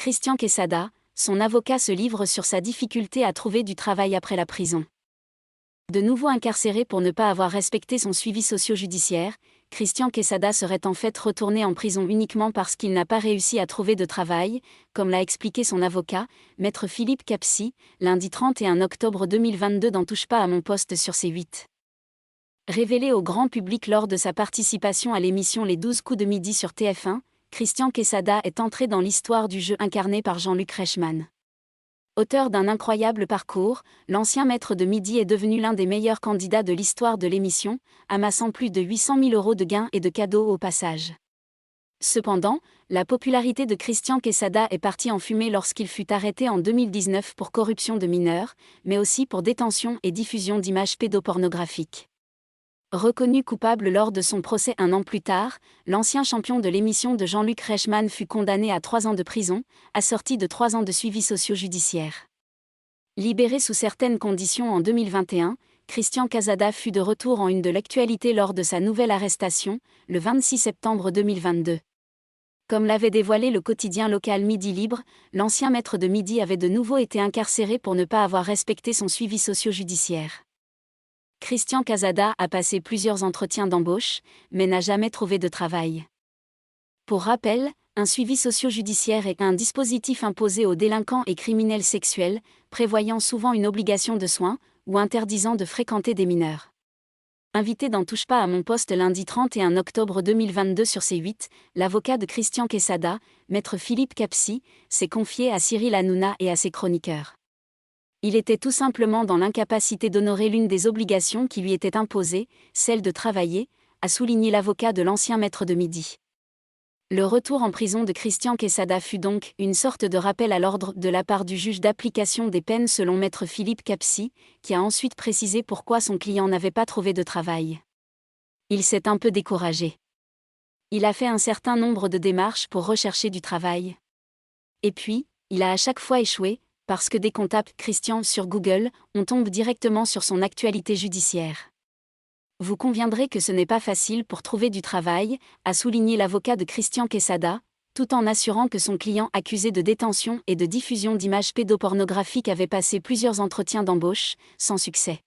Christian Quesada, son avocat se livre sur sa difficulté à trouver du travail après la prison. De nouveau incarcéré pour ne pas avoir respecté son suivi socio-judiciaire, Christian Quesada serait en fait retourné en prison uniquement parce qu'il n'a pas réussi à trouver de travail, comme l'a expliqué son avocat, maître Philippe Capsi, lundi 31 octobre 2022 dans Touche pas à mon poste sur C8. Révélé au grand public lors de sa participation à l'émission Les 12 coups de midi sur TF1, Christian Quesada est entré dans l'histoire du jeu incarné par Jean-Luc Reichmann. Auteur d'un incroyable parcours, l'ancien maître de midi est devenu l'un des meilleurs candidats de l'histoire de l'émission, amassant plus de 800 000 € de gains et de cadeaux au passage. Cependant, la popularité de Christian Quesada est partie en fumée lorsqu'il fut arrêté en 2019 pour corruption de mineurs, mais aussi pour détention et diffusion d'images pédopornographiques. Reconnu coupable lors de son procès un an plus tard, l'ancien champion de l'émission de Jean-Luc Reichmann fut condamné à 3 ans de prison, assorti de 3 ans de suivi socio-judiciaire. Libéré sous certaines conditions en 2021, Christian Quesada fut de retour en une de l'actualité lors de sa nouvelle arrestation, le 26 septembre 2022. Comme l'avait dévoilé le quotidien local Midi Libre, l'ancien maître de midi avait de nouveau été incarcéré pour ne pas avoir respecté son suivi socio-judiciaire. Christian Quesada a passé plusieurs entretiens d'embauche, mais n'a jamais trouvé de travail. Pour rappel, un suivi socio-judiciaire est un dispositif imposé aux délinquants et criminels sexuels, prévoyant souvent une obligation de soins, ou interdisant de fréquenter des mineurs. Invité dans Touche pas à mon poste lundi 31 octobre 2022 sur C8, l'avocat de Christian Quesada, maître Philippe Capsi, s'est confié à Cyril Hanouna et à ses chroniqueurs. Il était tout simplement dans l'incapacité d'honorer l'une des obligations qui lui étaient imposées, celle de travailler, a souligné l'avocat de l'ancien maître de midi. Le retour en prison de Christian Quesada fut donc une sorte de rappel à l'ordre de la part du juge d'application des peines selon maître Philippe Capsi, qui a ensuite précisé pourquoi son client n'avait pas trouvé de travail. Il s'est un peu découragé. Il a fait un certain nombre de démarches pour rechercher du travail. Et puis, il a à chaque fois échoué, parce que dès qu'on tape « Christian » sur Google, on tombe directement sur son actualité judiciaire. Vous conviendrez que ce n'est pas facile pour trouver du travail, a souligné l'avocat de Christian Quesada, tout en assurant que son client accusé de détention et de diffusion d'images pédopornographiques avait passé plusieurs entretiens d'embauche, sans succès.